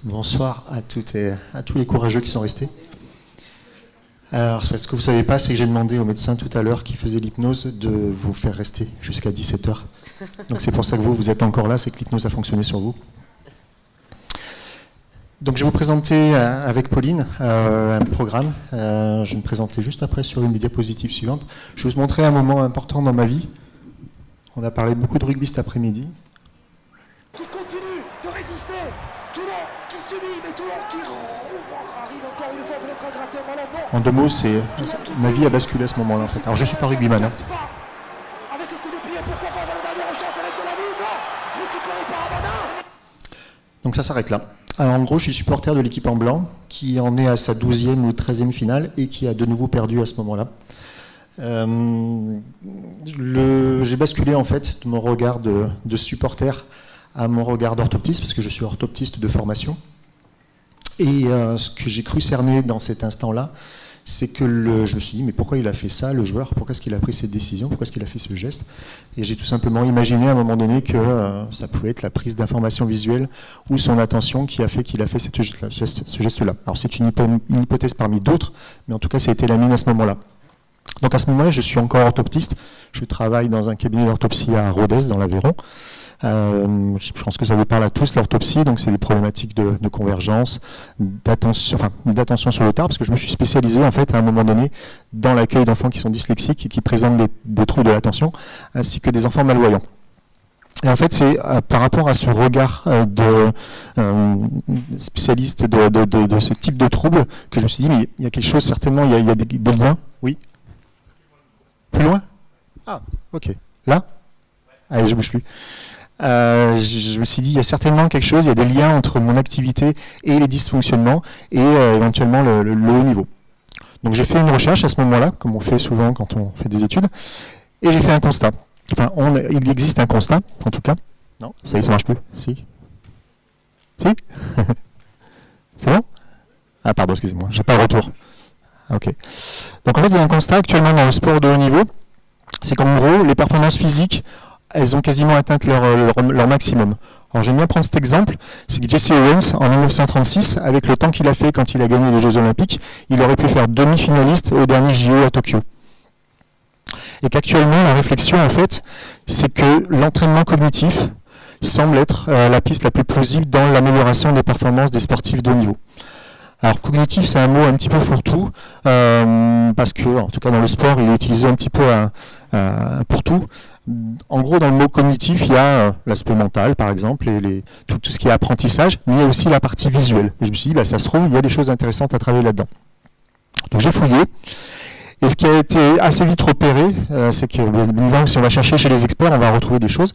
Bonsoir à toutes et à tous les courageux qui sont restés. Alors, ce que vous ne savez pas, c'est que j'ai demandé au médecin tout à l'heure qui faisait l'hypnose de vous faire rester jusqu'à 17h. Donc c'est pour ça que vous êtes encore là, c'est que l'hypnose a fonctionné sur vous. Donc je vais vous présenter avec Pauline un programme. Je vais me présenter juste après sur une des diapositives suivantes. Je vais vous montrer un moment important dans ma vie. On a parlé beaucoup de rugby cet après-midi. Qui continue de résister, Toulon qui subit, mais Toulon qui arrive encore une fois peut-être à gratter un ballon. En deux mots, c'est ma vie a basculé à ce moment-là en fait. Alors je suis pas rugbyman. Avec le coup de pied, pourquoi pas dans le dernier chance avec de la vie, non, récupéré par Abana. Donc ça s'arrête là. Alors en gros, je suis supporter de l'équipe en blanc qui en est à sa 12e ou 13e finale et qui a de nouveau perdu à ce moment-là. J'ai basculé en fait de mon regard de supporter à mon regard d'orthoptiste, parce que je suis orthoptiste de formation. Et ce que j'ai cru cerner dans cet instant-là, c'est que je me suis dit, mais pourquoi il a fait ça, le joueur? Pourquoi est-ce qu'il a pris cette décision? Pourquoi est-ce qu'il a fait ce geste? Et j'ai tout simplement imaginé à un moment donné que ça pouvait être la prise d'information visuelle ou son attention qui a fait qu'il a fait ce geste-là. Alors c'est une hypothèse parmi d'autres, mais en tout cas, ça a été la mienne à ce moment-là. Donc à ce moment-là, je suis encore orthoptiste. Je travaille dans un cabinet d'orthopsie à Rodez, dans l'Aveyron. Je pense que ça vous parle à tous, l'orthopsie, donc c'est des problématiques de convergence, d'attention sur le tard, parce que je me suis spécialisé en fait à un moment donné dans l'accueil d'enfants qui sont dyslexiques et qui présentent des troubles de l'attention, ainsi que des enfants malvoyants. Et en fait, c'est par rapport à ce regard de spécialiste de ce type de trouble que je me suis dit, mais il y a quelque chose, certainement, il y a des liens. Oui. Plus loin? Ah, ok. Là? Allez, je ne bouge plus. Je me suis dit, il y a certainement quelque chose, il y a des liens entre mon activité et les dysfonctionnements et éventuellement le haut niveau. Donc j'ai fait une recherche à ce moment-là, comme on fait souvent quand on fait des études, et j'ai fait un constat. Enfin, il existe un constat, en tout cas. Non, ça y est, ça marche plus. Si? Si? C'est bon? Ah pardon, excusez-moi, j'ai pas le retour. Ok. Donc en fait, il y a un constat actuellement dans le sport de haut niveau, c'est qu'en gros, les performances physiques, elles ont quasiment atteint leur maximum. Alors j'aime bien prendre cet exemple, c'est que Jesse Owens, en 1936, avec le temps qu'il a fait quand il a gagné les Jeux Olympiques, il aurait pu faire demi-finaliste au dernier JO à Tokyo. Et qu'actuellement, la réflexion, en fait, c'est que l'entraînement cognitif semble être la piste la plus plausible dans l'amélioration des performances des sportifs de haut niveau. Alors cognitif, c'est un mot un petit peu fourre-tout, parce que, en tout cas dans le sport, il est utilisé un petit peu pour tout. En gros, dans le mot cognitif, il y a l'aspect mental, par exemple, et tout ce qui est apprentissage, mais il y a aussi la partie visuelle. Et je me suis dit, bah, ça se trouve, il y a des choses intéressantes à travailler là-dedans. Donc j'ai fouillé, et ce qui a été assez vite repéré, c'est que si on va chercher chez les experts, on va retrouver des choses.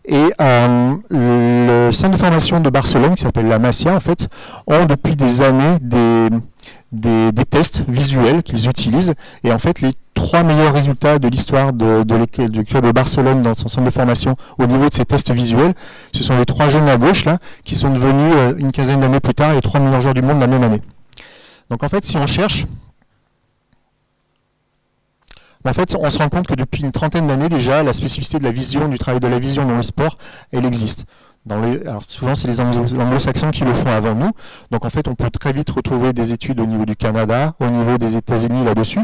Et le centre de formation de Barcelone, qui s'appelle la Masia, en fait, ont depuis des années des tests visuels qu'ils utilisent. Et en fait, les 3 meilleurs résultats de l'histoire du club de Barcelone dans son centre de formation au niveau de ces tests visuels, ce sont les 3 jeunes à gauche, là, qui sont devenus une quinzaine d'années plus tard les 3 meilleurs joueurs du monde la même année. Donc en fait, si on cherche, en fait, on se rend compte que depuis une trentaine d'années déjà, la spécificité de la vision, du travail de la vision dans le sport, elle existe. Alors souvent, c'est les anglo-saxons qui le font avant nous. Donc en fait, on peut très vite retrouver des études au niveau du Canada, au niveau des États-Unis là-dessus,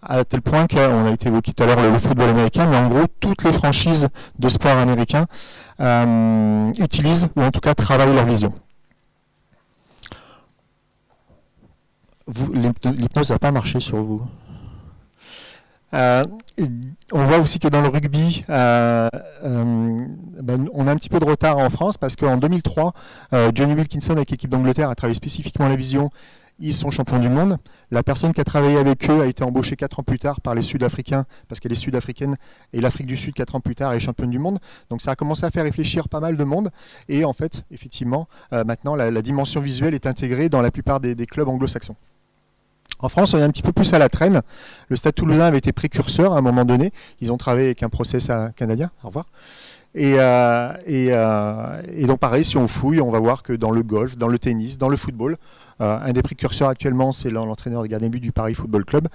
à tel point qu'on a été évoqué tout à l'heure le football américain, mais en gros, toutes les franchises de sport américains utilisent, ou en tout cas travaillent leur vision. L'hypnose n'a pas marché sur vous. On voit aussi que dans le rugby, on a un petit peu de retard en France parce qu'en 2003, Johnny Wilkinson avec l'équipe d'Angleterre a travaillé spécifiquement la vision. Ils sont champions du monde. La personne qui a travaillé avec eux a été embauchée 4 ans plus tard par les Sud-Africains, parce qu'elle est sud-africaine, et l'Afrique du Sud 4 ans plus tard est championne du monde. Donc ça a commencé à faire réfléchir pas mal de monde. Et en fait, effectivement, maintenant la dimension visuelle est intégrée dans la plupart des clubs anglo-saxons. En France, on est un petit peu plus à la traîne. Le Stade Toulousain avait été précurseur à un moment donné. Ils ont travaillé avec un process canadien. Au revoir. Et donc pareil, si on fouille, on va voir que dans le golf, dans le tennis, dans le football, un des précurseurs actuellement, c'est l'entraîneur des gardiens de but du Paris Football Club,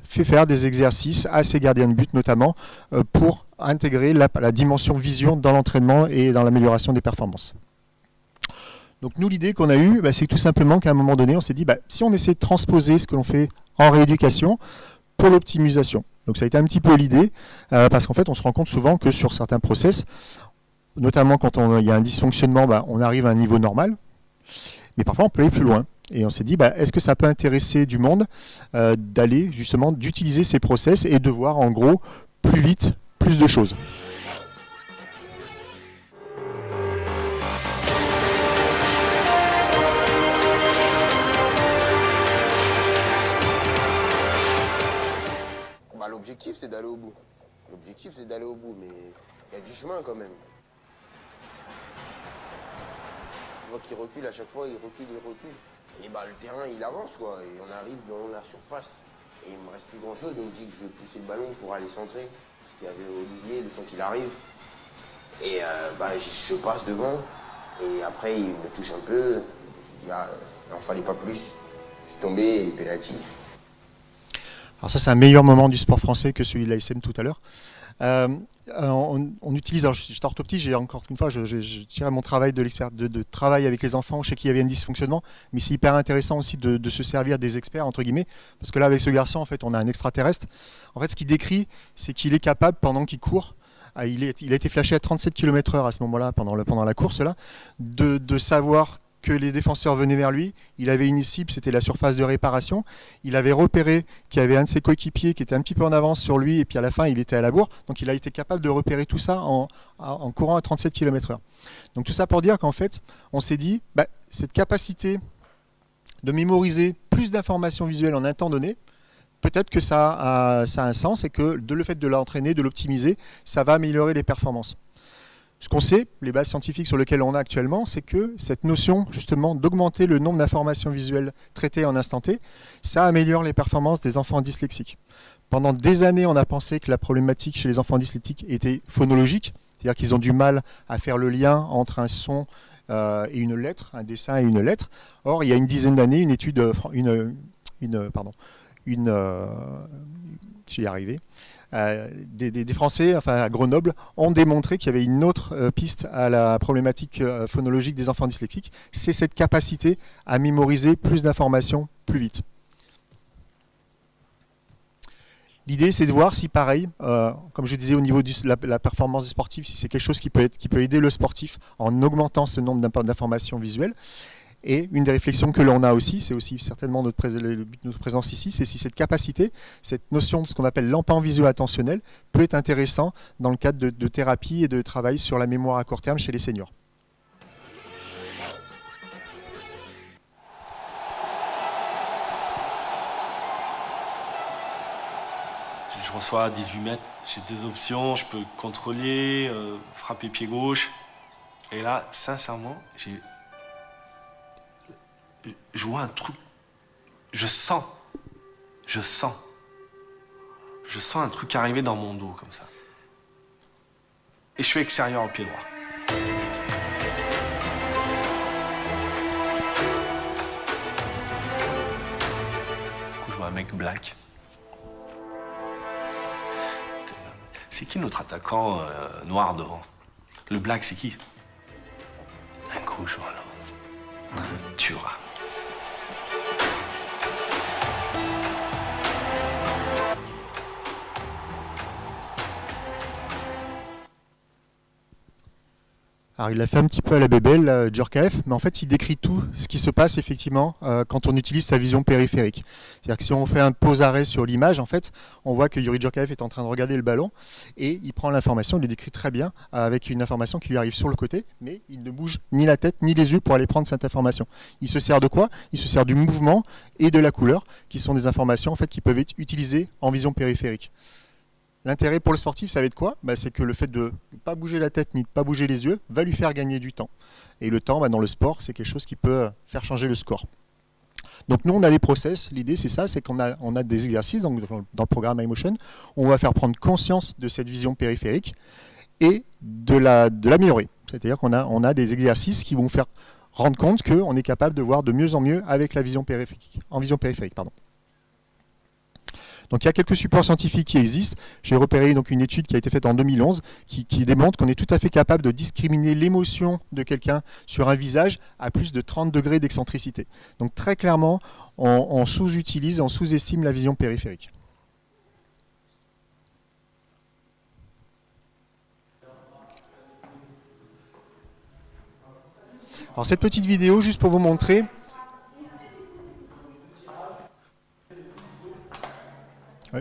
fait faire des exercices à ses gardiens de but notamment pour intégrer la dimension vision dans l'entraînement et dans l'amélioration des performances. Donc nous, l'idée qu'on a eue, c'est tout simplement qu'à un moment donné, on s'est dit, si on essaie de transposer ce que l'on fait en rééducation pour l'optimisation. Donc ça a été un petit peu l'idée, parce qu'en fait, on se rend compte souvent que sur certains process, notamment quand il y a un dysfonctionnement, on arrive à un niveau normal, mais parfois on peut aller plus loin. Et on s'est dit, est-ce que ça peut intéresser du monde d'aller justement, d'utiliser ces process et de voir en gros plus vite, plus de choses. L'objectif c'est d'aller au bout. L'objectif c'est d'aller au bout, mais il y a du chemin quand même. Je vois qu'il recule à chaque fois, il recule. Et le terrain il avance quoi, et on arrive dans la surface. Et il me reste plus grand chose, donc je dis que je vais pousser le ballon pour aller centrer. Parce qu'il y avait Olivier, le temps qu'il arrive. Et je passe devant, et après il me touche un peu. Je dis il n'en fallait pas plus. Je suis tombé et penalty. Alors ça, c'est un meilleur moment du sport français que celui de l'ASM tout à l'heure. On utilise, alors j'étais orthoptie, j'ai encore une fois, je tirais mon travail de l'expert, de travail avec les enfants chez qui il y avait un dysfonctionnement, mais c'est hyper intéressant aussi de se servir des experts, entre guillemets, parce que là, avec ce garçon, en fait, on a un extraterrestre. En fait, ce qu'il décrit, c'est qu'il est capable, pendant qu'il court, il a été flashé à 37 km/h à ce moment-là, pendant la course, là, de savoir que les défenseurs venaient vers lui, il avait une cible, c'était la surface de réparation, il avait repéré qu'il y avait un de ses coéquipiers qui était un petit peu en avance sur lui, et puis à la fin il était à la bourre, donc il a été capable de repérer tout ça en courant à 37 km/h. Donc tout ça pour dire qu'en fait, on s'est dit, cette capacité de mémoriser plus d'informations visuelles en un temps donné, peut-être que ça a un sens, et que le fait de l'entraîner, de l'optimiser, ça va améliorer les performances. Ce qu'on sait, les bases scientifiques sur lesquelles on a actuellement, c'est que cette notion justement d'augmenter le nombre d'informations visuelles traitées en instant T, ça améliore les performances des enfants dyslexiques. Pendant des années, on a pensé que la problématique chez les enfants dyslexiques était phonologique, c'est-à-dire qu'ils ont du mal à faire le lien entre un son et une lettre, un dessin et une lettre. Or, il y a une dizaine d'années, une étude, j'y ai arrivé, des Français, enfin à Grenoble, ont démontré qu'il y avait une autre piste à la problématique phonologique des enfants dyslexiques, c'est cette capacité à mémoriser plus d'informations plus vite. L'idée, c'est de voir si, pareil, comme je disais au niveau de la performance du sportif, si c'est quelque chose qui peut aider le sportif en augmentant ce nombre d'informations visuelles. Et une des réflexions que l'on a aussi, c'est aussi certainement le but de notre présence ici, c'est si cette capacité, cette notion de ce qu'on appelle l'empant visuo-attentionnel peut être intéressant dans le cadre de thérapie et de travail sur la mémoire à court terme chez les seniors. Je reçois à 18 mètres, j'ai deux options, je peux contrôler, frapper pied gauche. Et là, sincèrement, je vois un truc, je sens un truc arriver dans mon dos comme ça. Et je suis extérieur au pied droit. Du coup, je vois un mec black. C'est qui notre attaquant noir devant? Le black, c'est qui? Un coup, je vois là. Thuram. Alors il l'a fait un petit peu à la bébelle, Djorkaeff, mais en fait il décrit tout ce qui se passe effectivement quand on utilise sa vision périphérique. C'est-à-dire que si on fait un pause-arrêt sur l'image, en fait, on voit que Yuri Djorkaeff est en train de regarder le ballon et il prend l'information, il le décrit très bien avec une information qui lui arrive sur le côté, mais il ne bouge ni la tête ni les yeux pour aller prendre cette information. Il se sert de quoi? Il se sert du mouvement et de la couleur, qui sont des informations en fait qui peuvent être utilisées en vision périphérique. L'intérêt pour le sportif, ça va être quoi? C'est que le fait de ne pas bouger la tête ni de ne pas bouger les yeux va lui faire gagner du temps. Et le temps, dans le sport, c'est quelque chose qui peut faire changer le score. Donc nous, on a des process. L'idée, c'est ça, c'est qu'on a des exercices donc, dans le programme iMotion. On va faire prendre conscience de cette vision périphérique et de l'améliorer. C'est-à-dire qu'on a des exercices qui vont faire rendre compte qu'on est capable de voir de mieux en mieux avec la vision périphérique, en vision périphérique. Donc il y a quelques supports scientifiques qui existent. J'ai repéré donc une étude qui a été faite en 2011 qui démontre qu'on est tout à fait capable de discriminer l'émotion de quelqu'un sur un visage à plus de 30 degrés d'excentricité. Donc très clairement, on sous-utilise, on sous-estime la vision périphérique. Alors cette petite vidéo, juste pour vous montrer,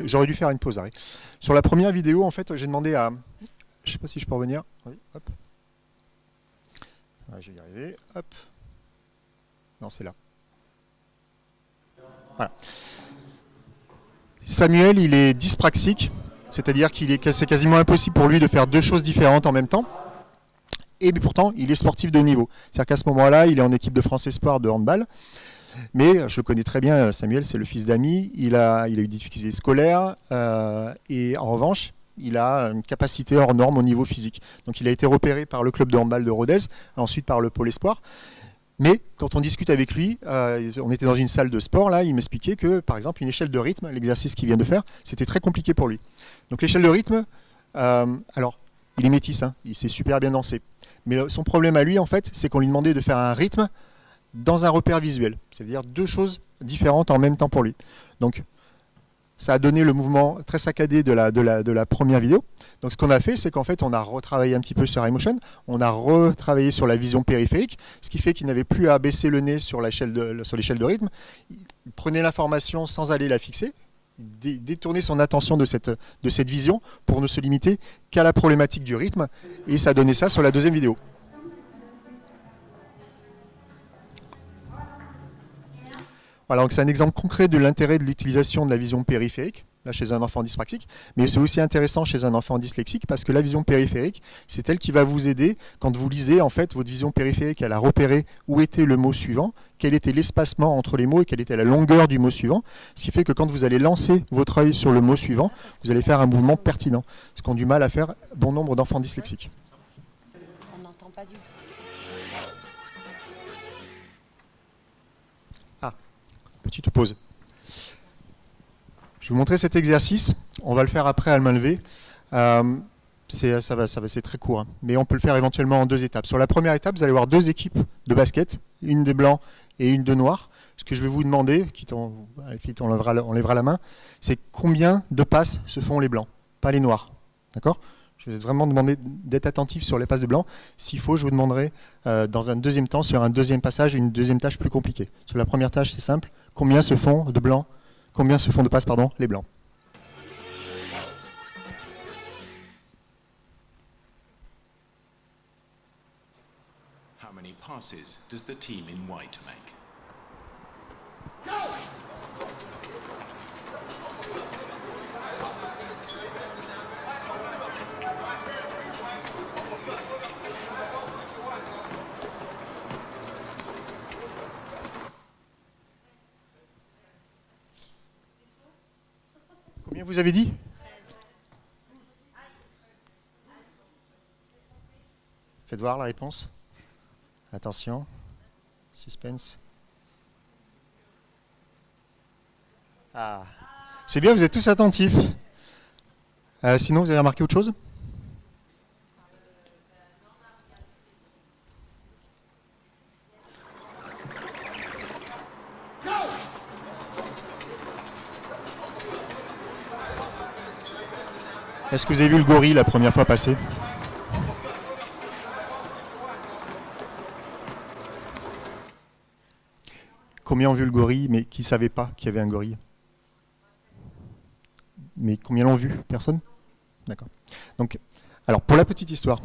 j'aurais dû faire une pause, arrête. Sur la première vidéo, en fait, j'ai demandé à... Je ne sais pas si je peux revenir. Oui, hop. Ouais, je vais y arriver. Hop. Non, c'est là. Voilà. Samuel, il est dyspraxique, c'est-à-dire que c'est quasiment impossible pour lui de faire deux choses différentes en même temps. Et pourtant, il est sportif de haut niveau. C'est-à-dire qu'à ce moment-là, il est en équipe de France Espoir de handball. Mais je connais très bien Samuel, c'est le fils d'amis. Il a eu des difficultés scolaires et en revanche, il a une capacité hors norme au niveau physique. Donc il a été repéré par le club de handball de Rodez, ensuite par le pôle espoir. Mais quand on discute avec lui, on était dans une salle de sport, là, il m'expliquait que, par exemple, une échelle de rythme, l'exercice qu'il vient de faire, c'était très compliqué pour lui. Donc l'échelle de rythme, alors, il est métis, hein, il s'est super bien dansé. Mais son problème à lui, en fait, c'est qu'on lui demandait de faire un rythme dans un repère visuel. C'est-à-dire deux choses différentes en même temps pour lui. Donc, ça a donné le mouvement très saccadé de la première vidéo. Donc, ce qu'on a fait, c'est qu'en fait, on a retravaillé un petit peu sur iMotion, on a retravaillé sur la vision périphérique, ce qui fait qu'il n'avait plus à baisser le nez sur l'échelle de rythme. Il prenait l'information sans aller la fixer, détourner son attention de cette vision pour ne se limiter qu'à la problématique du rythme, et ça a donné ça sur la deuxième vidéo. Voilà, donc c'est un exemple concret de l'intérêt de l'utilisation de la vision périphérique, là chez un enfant dyspraxique, mais c'est aussi intéressant chez un enfant dyslexique parce que la vision périphérique, c'est elle qui va vous aider quand vous lisez, en fait, votre vision périphérique, elle a repéré où était le mot suivant, quel était l'espacement entre les mots et quelle était la longueur du mot suivant, ce qui fait que quand vous allez lancer votre œil sur le mot suivant, vous allez faire un mouvement pertinent, ce qu'ont du mal à faire bon nombre d'enfants dyslexiques. On n'entend pas du tout. Petite pause. Je vais vous montrer cet exercice. On va le faire après à la main levée. C'est très court, hein. Mais on peut le faire éventuellement en deux étapes. Sur la première étape, vous allez voir deux équipes de basket, une de blanc et une de noir. Ce que je vais vous demander, on lèvera la main, c'est combien de passes se font les blancs, pas les noirs. D'accord ? Je vais vraiment demander d'être attentif sur les passes de blanc. S'il faut, je vous demanderai dans un deuxième temps, sur un deuxième passage, une deuxième tâche plus compliquée. Sur la première tâche, c'est simple. Combien se font de blancs, combien se font de passes, pardon, les blancs? How many passes does the team in white make? Combien vous avez dit? Faites voir la réponse. Attention. Suspense. Ah. C'est bien, vous êtes tous attentifs. Sinon, vous avez remarqué autre chose? Est-ce que vous avez vu le gorille la première fois passer? Combien ont vu le gorille, mais qui ne savaient pas qu'il y avait un gorille? Mais combien l'ont vu? Personne? D'accord. Donc, alors, pour la petite histoire,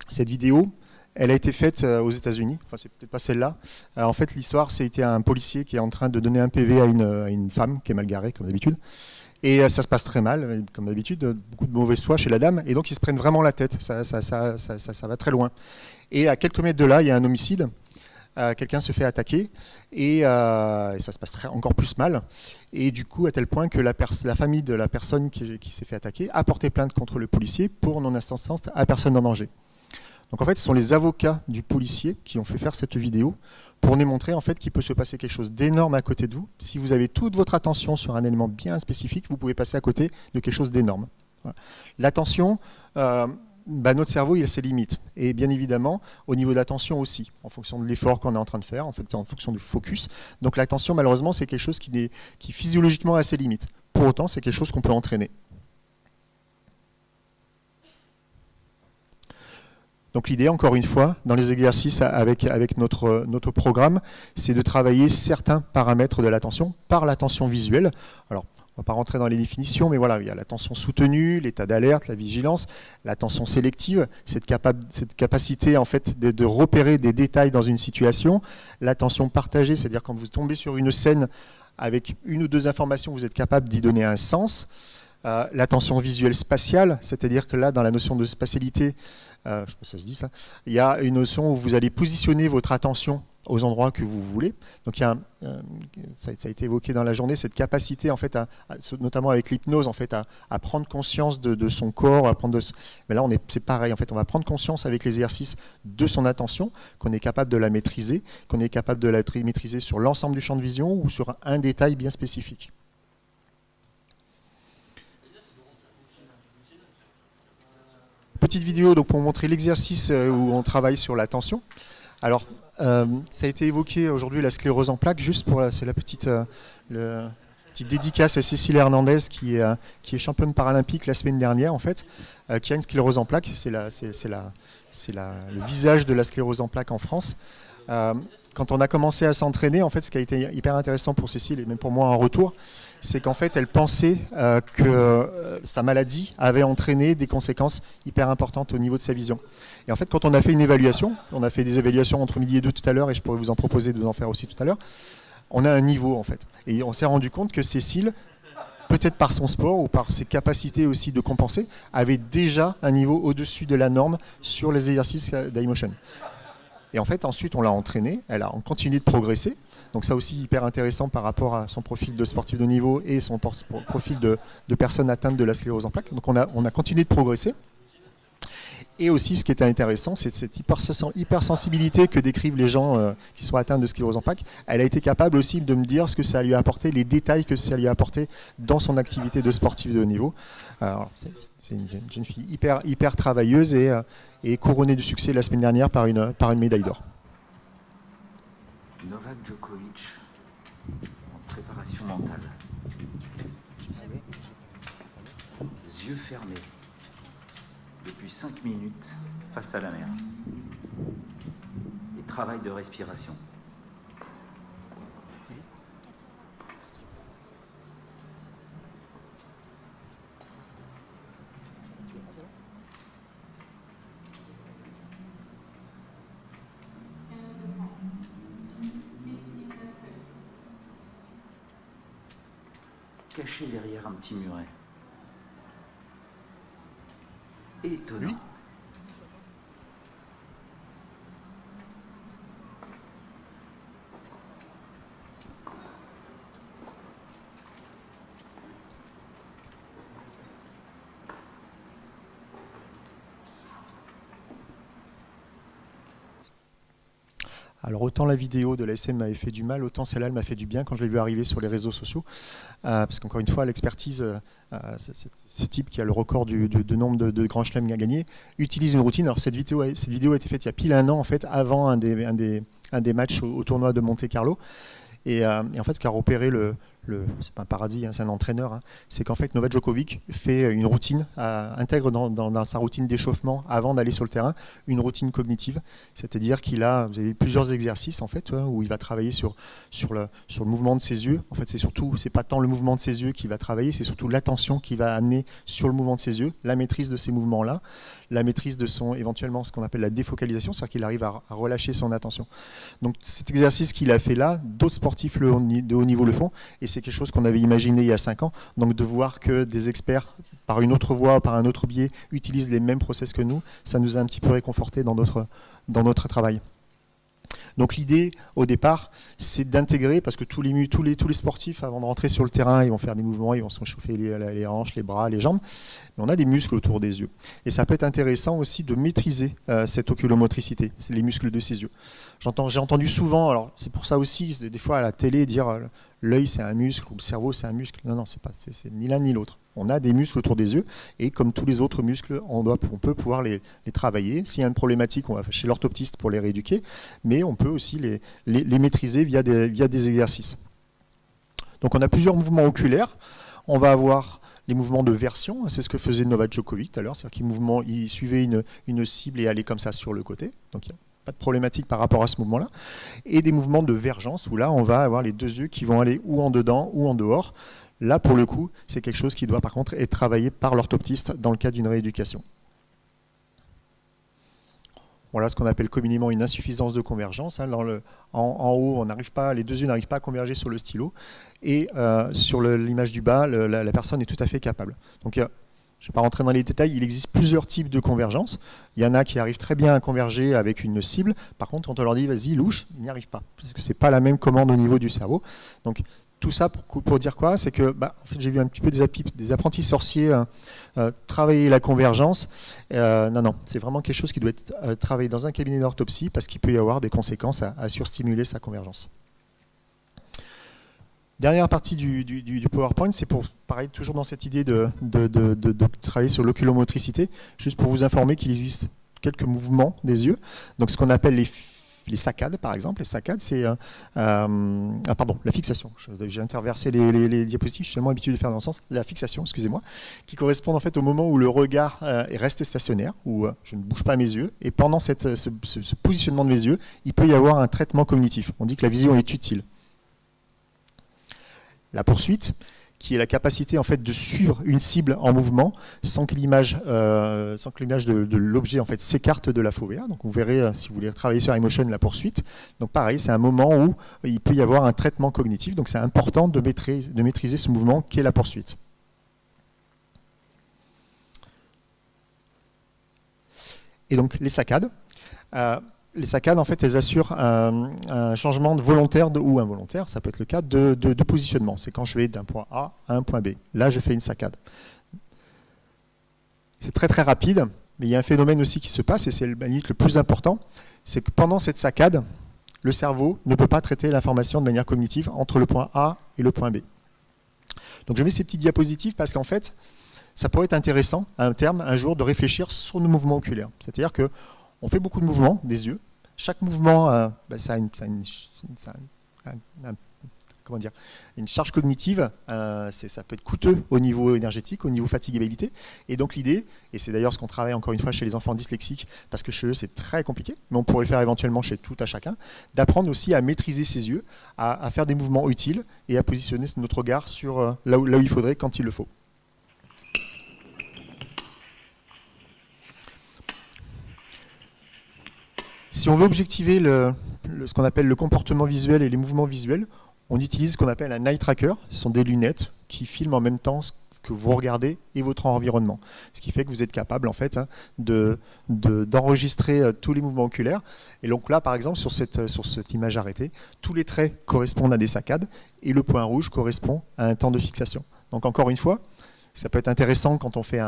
cette vidéo, elle a été faite aux États-Unis. Enfin, c'est peut-être pas celle-là. En fait, l'histoire, c'était un policier qui est en train de donner un PV à une femme qui est mal garée, comme d'habitude. Et ça se passe très mal, comme d'habitude, beaucoup de mauvaise foi chez la dame, et donc ils se prennent vraiment la tête, ça va très loin. Et à quelques mètres de là, il y a un homicide, quelqu'un se fait attaquer, et ça se passe encore plus mal, et du coup, à tel point que la famille de la personne qui s'est fait attaquer a porté plainte contre le policier pour non-assistance à personne en danger. Donc en fait, ce sont les avocats du policier qui ont fait faire cette vidéo pour démontrer en fait qu'il peut se passer quelque chose d'énorme à côté de vous. Si vous avez toute votre attention sur un élément bien spécifique, vous pouvez passer à côté de quelque chose d'énorme. Voilà. L'attention, notre cerveau, il a ses limites. Et bien évidemment, au niveau de l'attention aussi, en fonction de l'effort qu'on est en train de faire, en fonction du focus. Donc l'attention, malheureusement, c'est quelque chose qui physiologiquement a ses limites. Pour autant, c'est quelque chose qu'on peut entraîner. Donc l'idée, encore une fois, dans les exercices avec notre programme, c'est de travailler certains paramètres de l'attention par l'attention visuelle. Alors, on ne va pas rentrer dans les définitions, mais voilà, il y a l'attention soutenue, l'état d'alerte, la vigilance, l'attention sélective, cette capacité en fait de repérer des détails dans une situation, l'attention partagée, c'est-à-dire quand vous tombez sur une scène avec une ou deux informations, vous êtes capable d'y donner un sens. L'attention visuelle spatiale, c'est-à-dire que là, dans la notion de spatialité, je ne sais pas si ça se dit ça, il y a une notion où vous allez positionner votre attention aux endroits que vous voulez. Donc il y a ça a été évoqué dans la journée, cette capacité en fait, notamment avec l'hypnose, en fait, à prendre conscience de son corps, mais là c'est pareil, en fait, on va prendre conscience avec l'exercice de son attention, qu'on est capable de la maîtriser, qu'on est capable de la maîtriser sur l'ensemble du champ de vision ou sur un détail bien spécifique. Petite vidéo donc, pour montrer l'exercice où on travaille sur l'attention. Alors, ça a été évoqué aujourd'hui, la sclérose en plaques, juste pour c'est la petite dédicace à Cécile Hernandez qui est championne paralympique la semaine dernière, en fait, qui a une sclérose en plaques. C'est le visage de la sclérose en plaques en France. Quand on a commencé à s'entraîner, en fait, ce qui a été hyper intéressant pour Cécile et même pour moi en retour, c'est qu'en fait, elle pensait que sa maladie avait entraîné des conséquences hyper importantes au niveau de sa vision. Et en fait, quand on a fait une évaluation, on a fait des évaluations entre midi et 2 tout à l'heure, et je pourrais vous en proposer de vous en faire aussi tout à l'heure, on a un niveau, en fait. Et on s'est rendu compte que Cécile, peut-être par son sport ou par ses capacités aussi de compenser, avait déjà un niveau au-dessus de la norme sur les exercices d'iMotion. Et en fait, ensuite, on l'a entraînée, on continue de progresser. Donc ça aussi hyper intéressant par rapport à son profil de sportif de niveau et son profil de personne atteinte de la sclérose en plaques. Donc on a continué de progresser. Et aussi, ce qui était intéressant, c'est cette hypersensibilité que décrivent les gens qui sont atteints de sclérose en plaques. Elle a été capable aussi de me dire ce que ça lui a apporté, les détails que ça lui a apporté dans son activité de sportif de haut niveau. C'est une jeune fille hyper travailleuse et couronnée de succès la semaine dernière par une médaille d'or. Novak Djokovic en préparation mentale. Yeux fermés depuis 5 minutes face à la mer. Et travail de respiration. Caché derrière un petit muret. Étonnant. Oui. Alors autant la vidéo de l'ASM m'avait fait du mal, autant celle-là m'a fait du bien quand je l'ai vu arriver sur les réseaux sociaux. Parce qu'encore une fois, l'expertise, ce type qui a le record de nombre de grands chelems à gagner, utilise une routine. Alors cette vidéo a été faite il y a pile un an, en fait, avant un des matchs au tournoi de Monte-Carlo. Et en fait, ce qu'a repéré c'est pas un paradis, hein, c'est un entraîneur, hein, c'est qu'en fait Novak Djokovic fait une routine, intègre dans sa routine d'échauffement avant d'aller sur le terrain une routine cognitive, c'est-à-dire qu'il a, vous avez plusieurs exercices en fait où il va travailler sur le mouvement de ses yeux. En fait, c'est pas tant le mouvement de ses yeux qui va travailler, c'est surtout l'attention qu'il va amener sur le mouvement de ses yeux, la maîtrise de ces mouvements-là, la maîtrise de éventuellement ce qu'on appelle la défocalisation, c'est-à-dire qu'il arrive à relâcher son attention. Donc cet exercice qu'il a fait là, d'autres sportifs de haut niveau le font, et c'est quelque chose qu'on avait imaginé il y a 5 ans, donc de voir que des experts, par une autre voie, par un autre biais, utilisent les mêmes process que nous, ça nous a un petit peu réconforté dans notre travail. Donc l'idée, au départ, c'est d'intégrer, parce que tous les sportifs, avant de rentrer sur le terrain, ils vont faire des mouvements, ils vont se réchauffer les hanches, les bras, les jambes, mais on a des muscles autour des yeux. Et ça peut être intéressant aussi de maîtriser cette oculomotricité, c'est les muscles de ses yeux. J'ai entendu souvent, alors c'est pour ça aussi, des fois à la télé, dire l'œil c'est un muscle ou le cerveau c'est un muscle. Non, non, c'est ni l'un ni l'autre. On a des muscles autour des yeux et comme tous les autres muscles, on peut pouvoir les travailler. S'il y a une problématique, on va chez l'orthoptiste pour les rééduquer, mais on peut aussi les maîtriser via des exercices. Donc on a plusieurs mouvements oculaires. On va avoir les mouvements de version, c'est ce que faisait Novak Djokovic tout à l'heure, c'est-à-dire qu'il suivait une cible et allait comme ça sur le côté. Donc il n'y a pas de problématique par rapport à ce mouvement-là. Et des mouvements de vergence, où là, on va avoir les deux yeux qui vont aller ou en dedans ou en dehors. Là, pour le coup, c'est quelque chose qui doit par contre être travaillé par l'orthoptiste dans le cadre d'une rééducation. Voilà ce qu'on appelle communément une insuffisance de convergence. En haut, les deux yeux n'arrivent pas à converger sur le stylo. Et sur l'image du bas, la personne est tout à fait capable. Donc, je ne vais pas rentrer dans les détails, il existe plusieurs types de convergence. Il y en a qui arrivent très bien à converger avec une cible. Par contre, quand on leur dit « vas-y, louche », ils n'y arrivent pas. Parce que ce n'est pas la même commande au niveau du cerveau. Donc, tout ça pour dire quoi? C'est que en fait, j'ai vu un petit peu des apprentis sorciers travailler la convergence. Non, c'est vraiment quelque chose qui doit être travaillé dans un cabinet d'orthopsie parce qu'il peut y avoir des conséquences à surstimuler sa convergence. Dernière partie du PowerPoint, c'est pour, pareil, toujours dans cette idée de travailler sur l'oculomotricité, juste pour vous informer qu'il existe quelques mouvements des yeux. Donc ce qu'on appelle les saccades, par exemple. Les saccades, c'est la fixation. J'ai interversé les diapositives, je suis tellement habitué de faire dans le sens. La fixation, excusez-moi, qui correspond en fait au moment où le regard est resté stationnaire, où je ne bouge pas mes yeux. Et pendant ce positionnement de mes yeux, il peut y avoir un traitement cognitif. On dit que la vision est utile. La poursuite, qui est la capacité en fait de suivre une cible en mouvement sans que l'image de l'objet en fait s'écarte de la fovea. Donc vous verrez si vous voulez travailler sur iMotion la poursuite. Donc pareil, c'est un moment où il peut y avoir un traitement cognitif. Donc c'est important de maîtriser ce mouvement qui est la poursuite. Et donc les saccades. Les saccades, en fait, elles assurent un changement volontaire ou involontaire, ça peut être le cas, de positionnement. C'est quand je vais d'un point A à un point B. Là, je fais une saccade. C'est très très rapide, mais il y a un phénomène aussi qui se passe, et c'est le plus important, c'est que pendant cette saccade, le cerveau ne peut pas traiter l'information de manière cognitive entre le point A et le point B. Donc je mets ces petites diapositives parce qu'en fait, ça pourrait être intéressant, à un terme, un jour, de réfléchir sur nos mouvements oculaires. C'est-à-dire que on fait beaucoup de mouvements des yeux. Chaque mouvement, ça a une charge cognitive. Ça peut être coûteux au niveau énergétique, au niveau fatigabilité. Et donc l'idée, et c'est d'ailleurs ce qu'on travaille encore une fois chez les enfants dyslexiques, parce que chez eux c'est très compliqué, mais on pourrait le faire éventuellement chez tout à chacun, d'apprendre aussi à maîtriser ses yeux, à faire des mouvements utiles et à positionner notre regard sur là où il faudrait quand il le faut. Si on veut objectiver ce qu'on appelle le comportement visuel et les mouvements visuels, on utilise ce qu'on appelle un eye tracker. Ce sont des lunettes qui filment en même temps ce que vous regardez et votre environnement. Ce qui fait que vous êtes capable en fait d'enregistrer tous les mouvements oculaires. Et donc là, par exemple, sur cette image arrêtée, tous les traits correspondent à des saccades et le point rouge correspond à un temps de fixation. Donc encore une fois, ça peut être intéressant quand on fait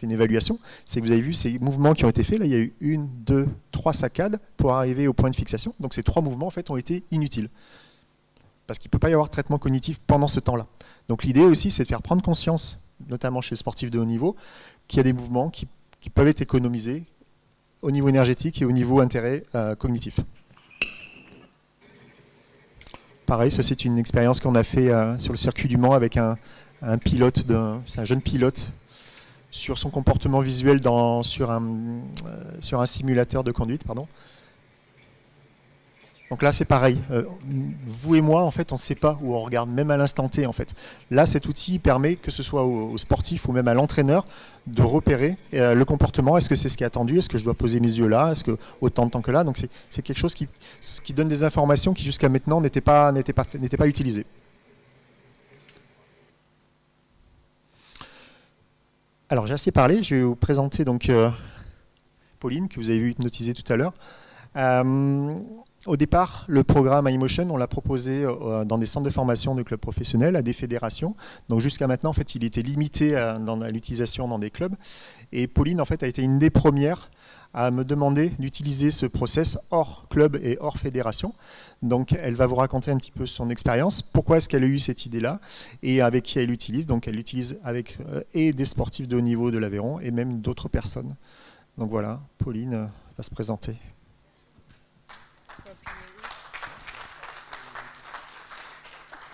une évaluation, c'est que vous avez vu ces mouvements qui ont été faits, là il y a eu 1, 2, 3 saccades pour arriver au point de fixation, donc ces 3 mouvements en fait ont été inutiles. Parce qu'il ne peut pas y avoir de traitement cognitif pendant ce temps-là. Donc l'idée aussi c'est de faire prendre conscience, notamment chez les sportifs de haut niveau, qu'il y a des mouvements qui peuvent être économisés au niveau énergétique et au niveau intérêt cognitif. Pareil, ça c'est une expérience qu'on a fait sur le circuit du Mans avec c'est un jeune pilote sur son comportement visuel sur un simulateur de conduite, pardon. Donc là c'est pareil, vous et moi en fait on ne sait pas où on regarde, même à l'instant T en fait. Là cet outil permet que ce soit aux sportifs ou même à l'entraîneur de repérer le comportement, est-ce que c'est ce qui est attendu, est-ce que je dois poser mes yeux là, est-ce que autant de temps que là, donc c'est quelque chose qui donne des informations qui jusqu'à maintenant n'étaient pas utilisées. Alors j'ai assez parlé, je vais vous présenter donc Pauline, que vous avez vu hypnotiser tout à l'heure. Au départ, le programme iMotion, on l'a proposé dans des centres de formation de clubs professionnels, à des fédérations. Donc jusqu'à maintenant, en fait, il était limité à l'utilisation dans des clubs. Et Pauline, en fait, a été une des premières à me demander d'utiliser ce process hors club et hors fédération. Donc elle va vous raconter un petit peu son expérience, pourquoi est-ce qu'elle a eu cette idée-là et avec qui elle l'utilise. Donc elle l'utilise avec et des sportifs de haut niveau de l'Aveyron et même d'autres personnes. Donc voilà, Pauline va se présenter.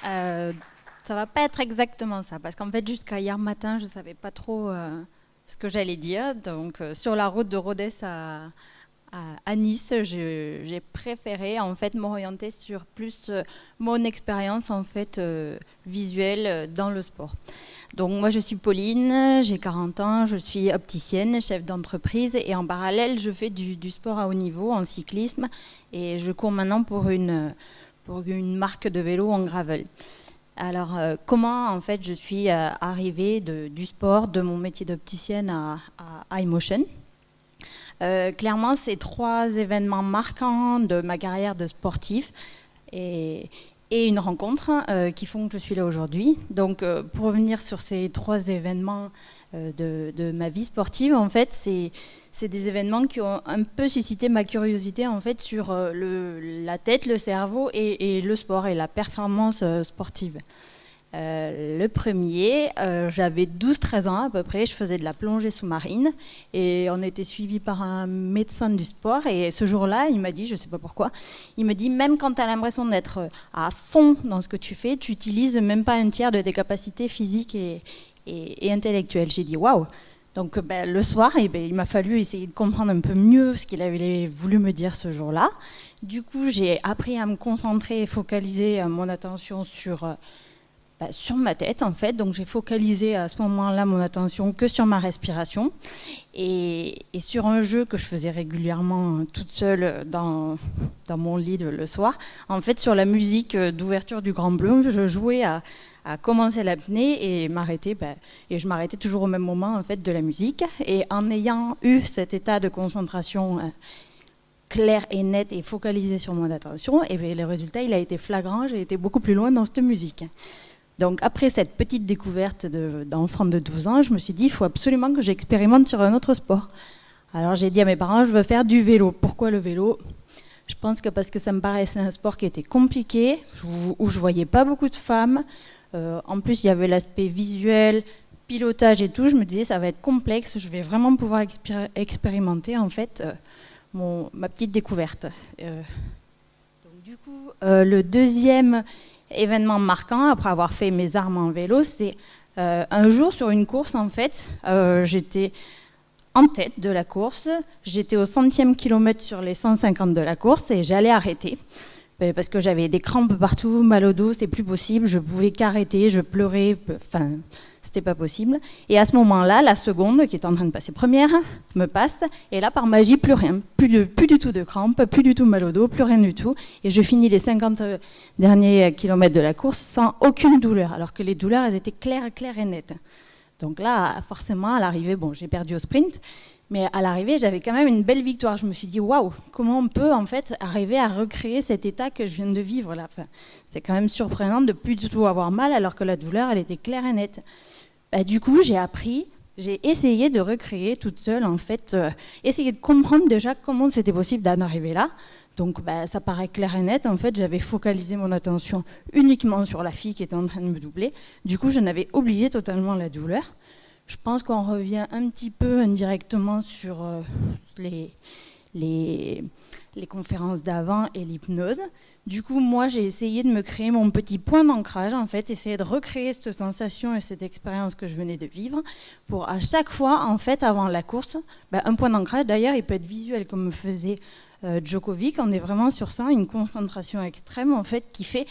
Ça va pas être exactement ça, parce qu'en fait jusqu'à hier matin, je savais pas trop ce que j'allais dire. Donc sur la route de Rodez à Nice, j'ai préféré en fait m'orienter sur plus mon expérience en fait visuelle dans le sport. Donc moi je suis Pauline, j'ai 40 ans, je suis opticienne, chef d'entreprise et en parallèle je fais du sport à haut niveau en cyclisme et je cours maintenant pour une marque de vélo en gravel. Alors, comment en fait je suis arrivée du sport, de mon métier d'opticienne à iMotion. Clairement, c'est 3 événements marquants de ma carrière de sportif et une rencontre qui font que je suis là aujourd'hui. Donc, pour revenir sur ces 3 événements de ma vie sportive, en fait, c'est des événements qui ont un peu suscité ma curiosité en fait sur la tête, le cerveau et le sport et la performance sportive. Le premier, j'avais 12-13 ans à peu près, je faisais de la plongée sous-marine et on était suivi par un médecin du sport et ce jour-là, il m'a dit, je ne sais pas pourquoi, il me dit même quand tu as l'impression d'être à fond dans ce que tu fais, tu n'utilises même pas un tiers de tes capacités physiques et intellectuelles. J'ai dit waouh. Donc le soir, il m'a fallu essayer de comprendre un peu mieux ce qu'il avait voulu me dire ce jour-là. Du coup, j'ai appris à me concentrer et focaliser mon attention sur ma tête en fait. Donc j'ai focalisé à ce moment-là mon attention que sur ma respiration et sur un jeu que je faisais régulièrement toute seule dans mon lit le soir. En fait, sur la musique d'ouverture du Grand Bleu, je jouais à commencer l'apnée et m'arrêter, et je m'arrêtais toujours au même moment en fait de la musique. Et en ayant eu cet état de concentration clair et net et focalisé sur mon attention, et le résultat il a été flagrant. J'ai été beaucoup plus loin dans cette musique. Donc après cette petite découverte d'enfant de 12 ans, je me suis dit il faut absolument que j'expérimente sur un autre sport. Alors j'ai dit à mes parents je veux faire du vélo. Pourquoi le vélo ? Je pense que parce que ça me paraissait un sport qui était compliqué, où je voyais pas beaucoup de femmes. En plus, il y avait l'aspect visuel, pilotage et tout. Je me disais, ça va être complexe. Je vais vraiment pouvoir expérimenter en fait ma petite découverte. Donc, du coup, le deuxième événement marquant, après avoir fait mes armes en vélo, c'est un jour sur une course en fait. J'étais en tête de la course. J'étais au 100e kilomètre sur les 150 de la course et j'allais arrêter. Parce que j'avais des crampes partout, mal au dos, c'était plus possible, je pouvais qu'arrêter, je pleurais, enfin, c'était pas possible. Et à ce moment-là, la seconde, qui était en train de passer première, me passe, et là, par magie, plus rien, plus du tout de crampes, plus du tout mal au dos, plus rien du tout. Et je finis les 50 derniers kilomètres de la course sans aucune douleur, alors que les douleurs, elles étaient claires et nettes. Donc là, forcément, à l'arrivée, bon, j'ai perdu au sprint, mais à l'arrivée, j'avais quand même une belle victoire. Je me suis dit, waouh, comment on peut en fait arriver à recréer cet état que je viens de vivre là. Enfin, c'est quand même surprenant de ne plus du tout avoir mal alors que la douleur, elle était claire et nette. Du coup, j'ai essayé de recréer toute seule en fait, essayer de comprendre déjà comment c'était possible d'en arriver là. Donc ça paraît clair et net. En fait, j'avais focalisé mon attention uniquement sur la fille qui était en train de me doubler. Du coup, je n'avais oublié totalement la douleur. Je pense qu'on revient un petit peu indirectement sur les conférences d'avant et l'hypnose. Du coup, moi, j'ai essayé de me créer mon petit point d'ancrage, en fait, essayer de recréer cette sensation et cette expérience que je venais de vivre pour à chaque fois, en fait, avant la course, un point d'ancrage, d'ailleurs, il peut être visuel, comme me faisait Djokovic. On est vraiment sur ça, une concentration extrême, en fait, qui fait